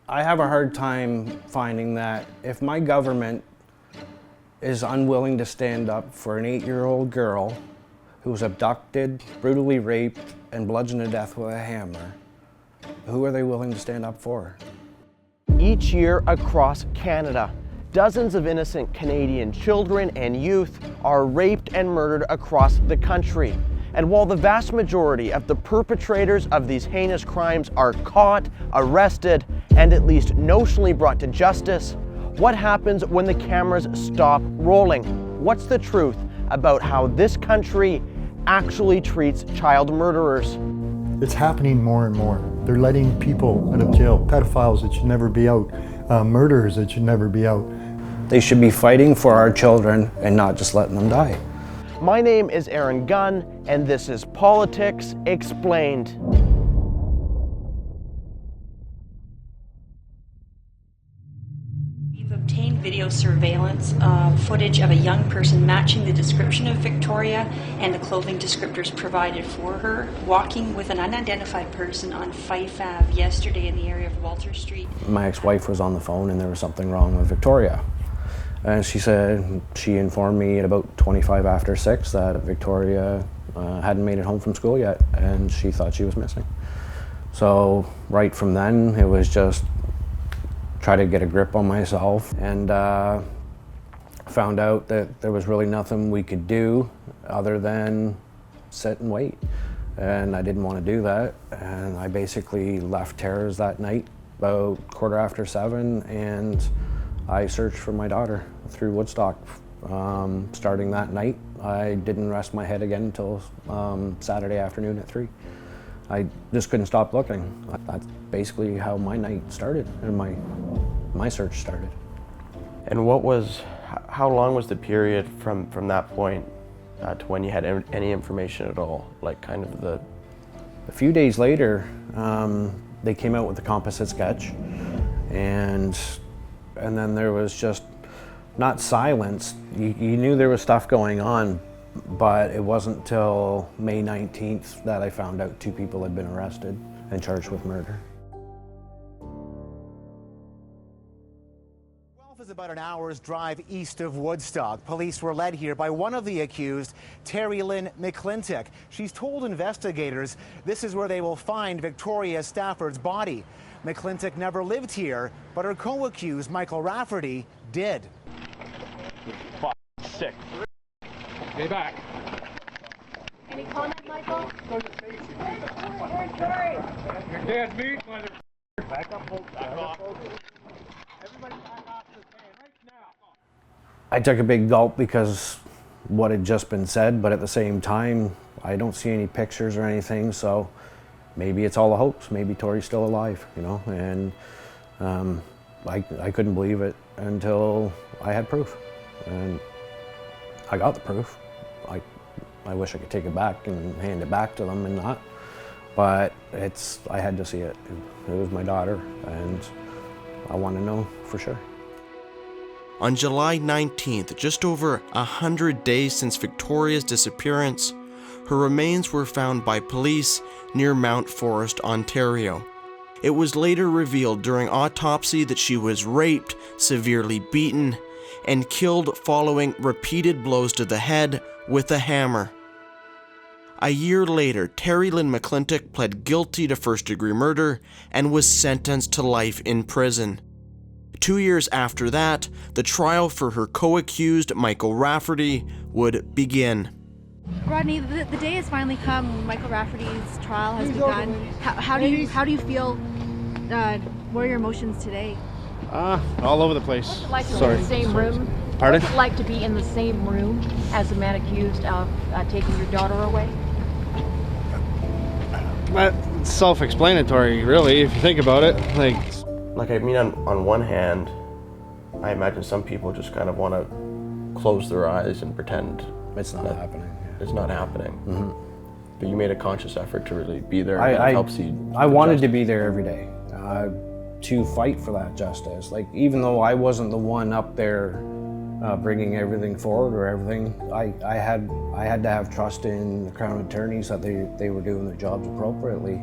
I have a hard time finding that if my government is unwilling to stand up for an 8-year-old girl who was abducted, brutally raped, and bludgeoned to death with a hammer, who are they willing to stand up for? Each year across Canada, dozens of innocent Canadian children and youth are raped and murdered across the country. And while the vast majority of the perpetrators of these heinous crimes are caught, arrested, and at least notionally brought to justice, what happens when the cameras stop rolling? What's the truth about how this country actually treats child murderers? It's happening more and more. They're letting people out of jail, pedophiles that should never be out, murderers that should never be out. They should be fighting for our children and not just letting them die. My name is Aaron Gunn, and this is Politics Explained. We've obtained video surveillance footage of a young person matching the description of Victoria and the clothing descriptors provided for her, walking with an unidentified person on Fife Ave yesterday in the area of Walter Street. My ex-wife was on the phone and there was something wrong with Victoria. And she said, she informed me at about 25 after 6 that Victoria hadn't made it home from school yet and she thought she was missing. So right from then, it was just try to get a grip on myself, and found out that there was really nothing we could do other than sit and wait. And I didn't want to do that. And I basically left Terra's that night, about 7:15, and I searched for my daughter through Woodstock. Starting that night, I didn't rest my head again until Saturday afternoon at 3. I just couldn't stop looking. That's basically how my night started and my search started. And how long was the period from that point to when you had any information at all? Like kind of A few days later, they came out with a composite sketch, and then there was just not silence. You knew there was stuff going on, but it wasn't till May 19th that I found out 2 people had been arrested and charged with murder. Guelph is about an hour's drive east of Woodstock. Police were led here by one of the accused, TerrilynnMcClintock. She's told investigators this is where they will find Victoria Stafford's body. McClintock never lived here, but her co-accused, Michael Rafferty, did. Sick. Stay back. Any comment, Michael? Your dad's meat, mother. Back up, folks. Back off. Everybody back off this man right now. I took a big gulp because what had just been said, but at the same time, I don't see any pictures or anything, so maybe it's all a hoax. Maybe Tori's still alive, you know, and I couldn't believe it until I had proof, and I got the proof. I wish I could take it back and hand it back to them and not, but I had to see it. It was my daughter, and I want to know for sure. On July 19th, just over 100 days since Victoria's disappearance, her remains were found by police near Mount Forest, Ontario. It was later revealed during autopsy that she was raped, severely beaten, and killed following repeated blows to the head with a hammer. A year later, TerrilynnMcClintock pled guilty to first-degree murder and was sentenced to life in prison. 2 years after that, the trial for her co-accused, Michael Rafferty, would begin. Rodney, the day has finally come. Michael Rafferty's trial has begun. How do you feel? What are your emotions today? All over the place. What's it like to be Sorry. in the same room? Pardon? What's it like to be in the same room as the man accused of taking your daughter away? It's self-explanatory, really, if you think about it. Like, I mean, on one hand, I imagine some people just kind of want to close their eyes and pretend It's not happening. it's not happening. Mm-hmm. But you made a conscious effort to really be there, and I it helps you. I wanted to be there every day to fight for that justice. Like, even though I wasn't the one up there bringing everything forward or everything, I had to have trust in the Crown attorneys that they were doing their jobs appropriately.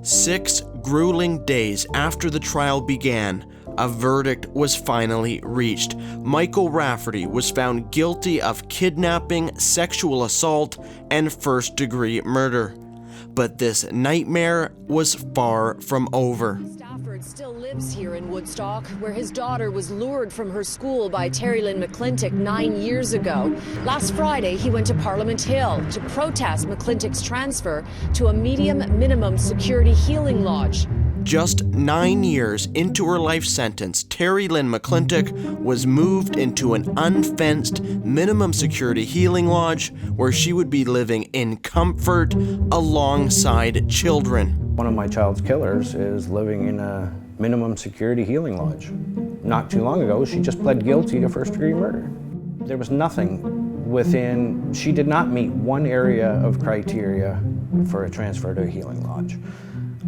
6 grueling days after the trial began, a verdict was finally reached. Michael Rafferty was found guilty of kidnapping, sexual assault, and first-degree murder. But this nightmare was far from over. Stafford still lives here in Woodstock, where his daughter was lured from her school by TerrilynnMcClintock 9 years ago. Last Friday, he went to Parliament Hill to protest McClintock's transfer to a medium minimum security healing lodge. Just 9 years into her life sentence, TerrilynnMcClintock was moved into an unfenced minimum security healing lodge where she would be living in comfort alongside children. One of my child's killers is living in a minimum security healing lodge. Not too long ago, she just pled guilty to first-degree murder. There was nothing within, she did not meet one area of criteria for a transfer to a healing lodge.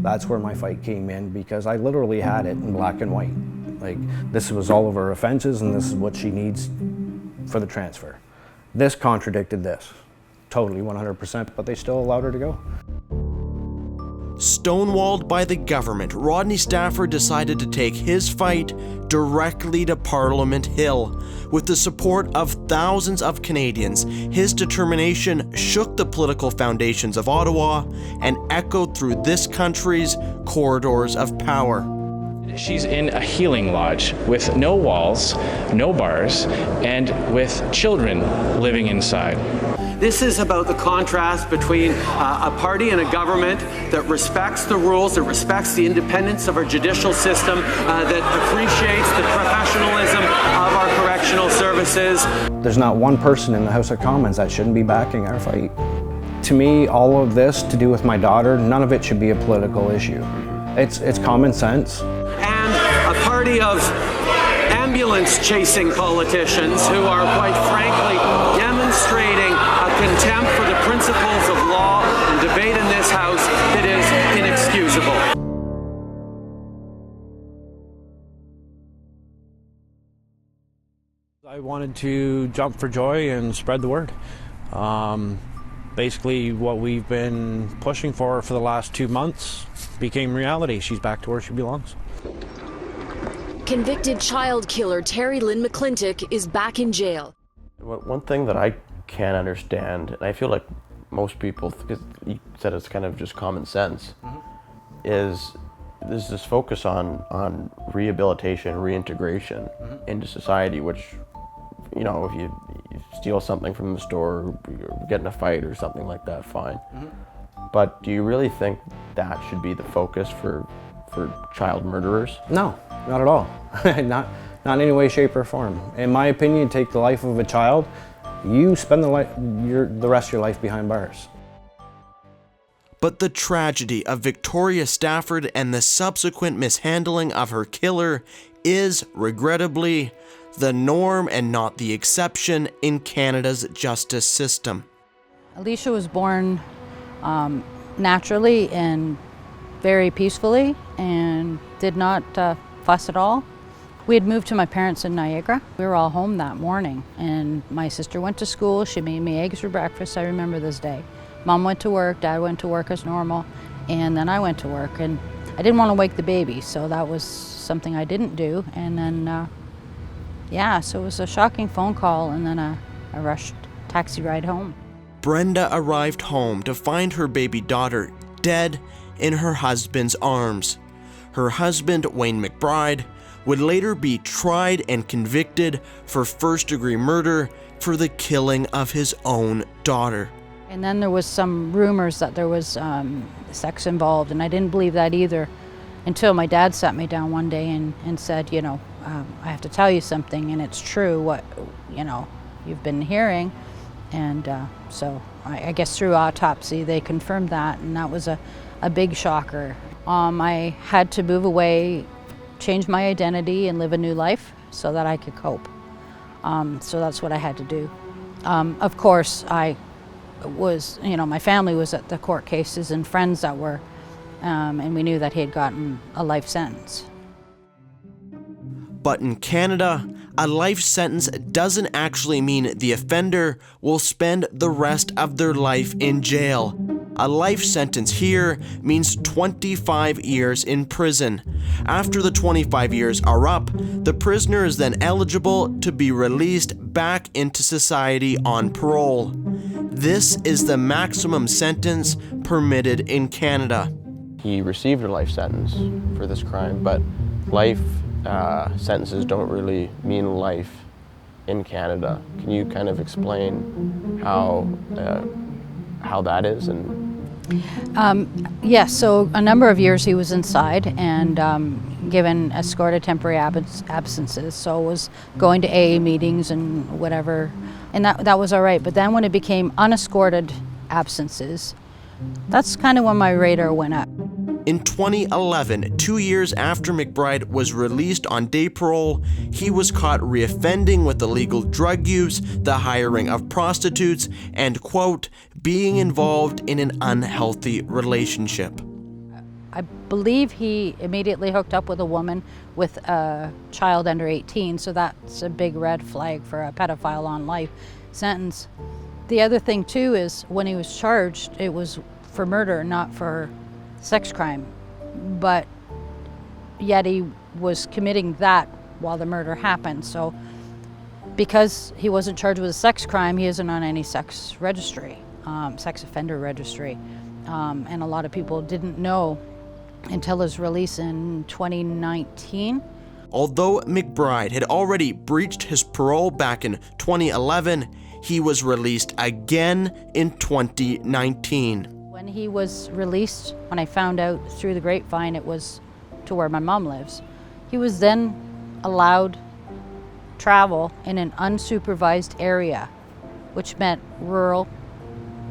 That's where my fight came in, because I literally had it in black and white. Like, this was all of her offenses and this is what she needs for the transfer. This contradicted this, totally 100%, but they still allowed her to go. Stonewalled by the government, Rodney Stafford decided to take his fight directly to Parliament Hill. With the support of thousands of Canadians, his determination shook the political foundations of Ottawa and echoed through this country's corridors of power. She's in a healing lodge with no walls, no bars, and with children living inside. This is about the contrast between a party and a government that respects the rules, that respects the independence of our judicial system, that appreciates the professionalism of our correctional services. There's not one person in the House of Commons that shouldn't be backing our fight. To me, all of this to do with my daughter, none of it should be a political issue. It's common sense. And a party of ambulance-chasing politicians who are, quite frankly, demonstrating a contempt for the principles of law and debate in this House that is inexcusable. I wanted to jump for joy and spread the word. Basically, what we've been pushing for the last 2 months became reality. She's back to where she belongs. Convicted child killer TerrilynnMcClintock is back in jail. One thing that I can't understand, and I feel like most people, because you said it's kind of just common sense, is there's this focus on rehabilitation, reintegration into society, which, you know, if you steal something from the store, or get in a fight or something like that, fine. But do you really think that should be the focus for child murderers? No, not at all. not in any way, shape, or form. In my opinion, take the life of a child, you spend the rest of your life behind bars. But the tragedy of Victoria Stafford and the subsequent mishandling of her killer is, regrettably, the norm and not the exception in Canada's justice system. Alicia was born naturally and very peacefully and did not fuss at all. We had moved to my parents in Niagara. We were all home that morning, and my sister went to school. She made me eggs for breakfast. I remember this day. Mom went to work, Dad went to work as normal, and then I went to work. And I didn't want to wake the baby, so that was something I didn't do. And then, so it was a shocking phone call, and then a rushed taxi ride home. Brenda arrived home to find her baby daughter dead in her husband's arms. Her husband, Wayne McBride, would later be tried and convicted for first-degree murder for the killing of his own daughter. And then there was some rumors that there was sex involved, and I didn't believe that either until my dad sat me down one day and said, you know, I have to tell you something, and it's true what, you know, you've been hearing. And so I guess through autopsy they confirmed that, and that was a big shocker. I had to move away, change my identity, and live a new life so that I could cope. So that's what I had to do. Of course, I was, you know, my family was at the court cases and friends that were, and we knew that he had gotten a life sentence. But in Canada, a life sentence doesn't actually mean the offender will spend the rest of their life in jail. A life sentence here means 25 years in prison. After the 25 years are up, the prisoner is then eligible to be released back into society on parole. This is the maximum sentence permitted in Canada. He received a life sentence for this crime, but life sentences don't really mean life in Canada. Can you kind of explain how that is? Yes, so a number of years he was inside and given escorted temporary absences, so was going to AA meetings and whatever, and that was all right. But then when it became unescorted absences, that's kind of when my radar went up. In 2011, 2 years after McBride was released on day parole, he was caught reoffending with illegal drug use, the hiring of prostitutes, and, quote, being involved in an unhealthy relationship. I believe he immediately hooked up with a woman with a child under 18, so that's a big red flag for a pedophile on life sentence. The other thing too is when he was charged, it was for murder, not for sex crime, but yet he was committing that while the murder happened. So because he wasn't charged with a sex crime, he isn't on any sex registry, sex offender registry, and a lot of people didn't know until his release in 2019. Although McBride had already breached his parole back in 2011, he was released again in 2019. When he was released, when I found out through the grapevine it was to where my mom lives, he was then allowed travel in an unsupervised area, which meant rural,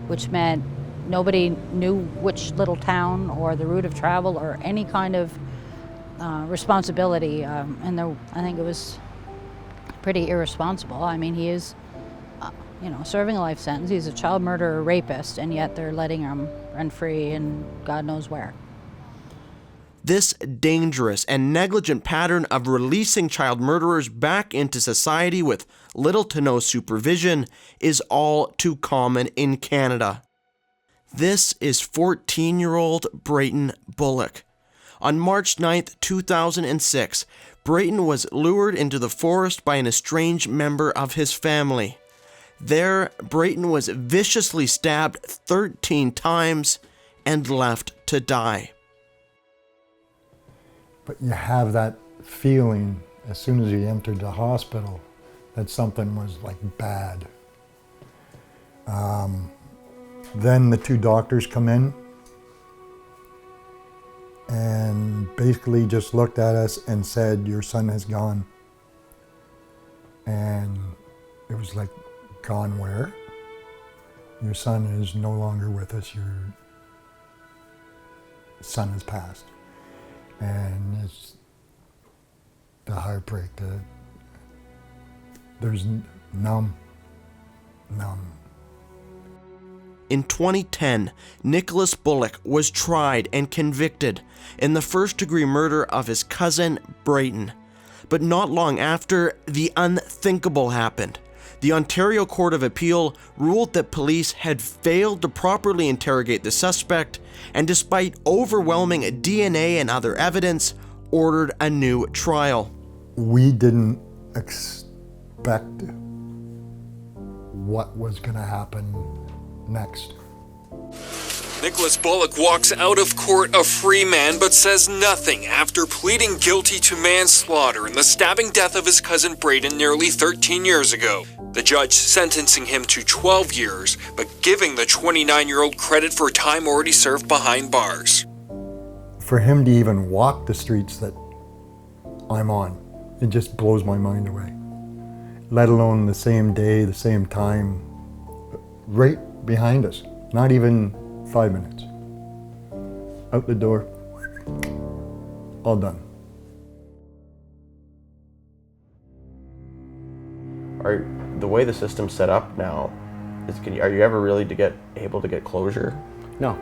which meant nobody knew which little town or the route of travel or any kind of responsibility. And I think it was pretty irresponsible. I mean, he is serving a life sentence. He's a child murderer, rapist, and yet they're letting him run free and God knows where. This dangerous and negligent pattern of releasing child murderers back into society with little to no supervision is all too common in Canada. This is 14-year-old Brayton Bullock. On March 9, 2006, Brayton was lured into the forest by an estranged member of his family. There, Brayton was viciously stabbed 13 times and left to die. But you have that feeling as soon as you entered the hospital that something was like bad. Then the two doctors come in and basically just looked at us and said, "Your son has gone." And it was like, "Gone where?" "Your son is no longer with us. Your son has passed." And it's the heartbreak, there's numb. In 2010, Nicholas Bullock was tried and convicted in the first-degree murder of his cousin, Brayton. But not long after, the unthinkable happened. The Ontario Court of Appeal ruled that police had failed to properly interrogate the suspect, and despite overwhelming DNA and other evidence, ordered a new trial. We didn't expect what was going to happen next. Nicholas Bullock walks out of court a free man, but says nothing after pleading guilty to manslaughter in the stabbing death of his cousin Brayton nearly 13 years ago. The judge sentencing him to 12 years, but giving the 29-year-old credit for time already served behind bars. For him to even walk the streets that I'm on, it just blows my mind away. Let alone the same day, the same time, right behind us. Not even 5 minutes. Out the door, all done. The way the system's set up now, are you ever really able to get closure? No.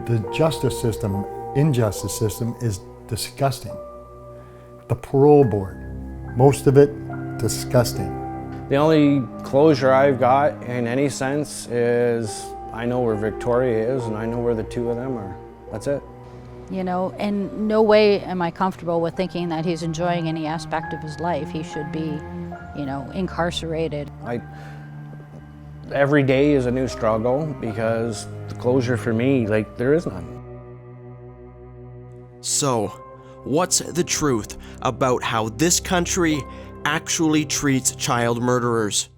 The justice system, injustice system is disgusting. The parole board, most of it, disgusting. The only closure I've got in any sense is I know where Victoria is and I know where the two of them are. That's it. You know, in no way am I comfortable with thinking that he's enjoying any aspect of his life. He should be, you know, incarcerated. Every day is a new struggle because the closure for me, like, there is none. So, what's the truth about how this country actually treats child murderers?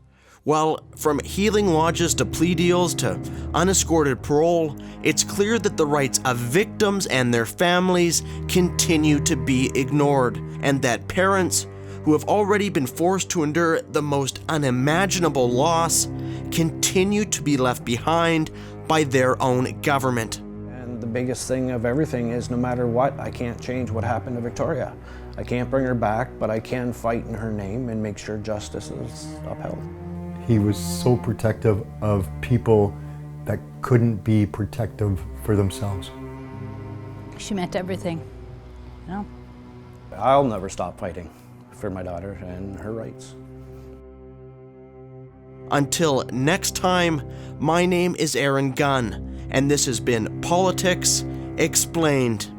Well, from healing lodges to plea deals to unescorted parole, it's clear that the rights of victims and their families continue to be ignored, and that parents who have already been forced to endure the most unimaginable loss continue to be left behind by their own government. And the biggest thing of everything is no matter what, I can't change what happened to Victoria. I can't bring her back, but I can fight in her name and make sure justice is upheld. He was so protective of people that couldn't be protective for themselves. She meant everything, you know? I'll never stop fighting for my daughter and her rights. Until next time, my name is Aaron Gunn, and this has been Politics Explained.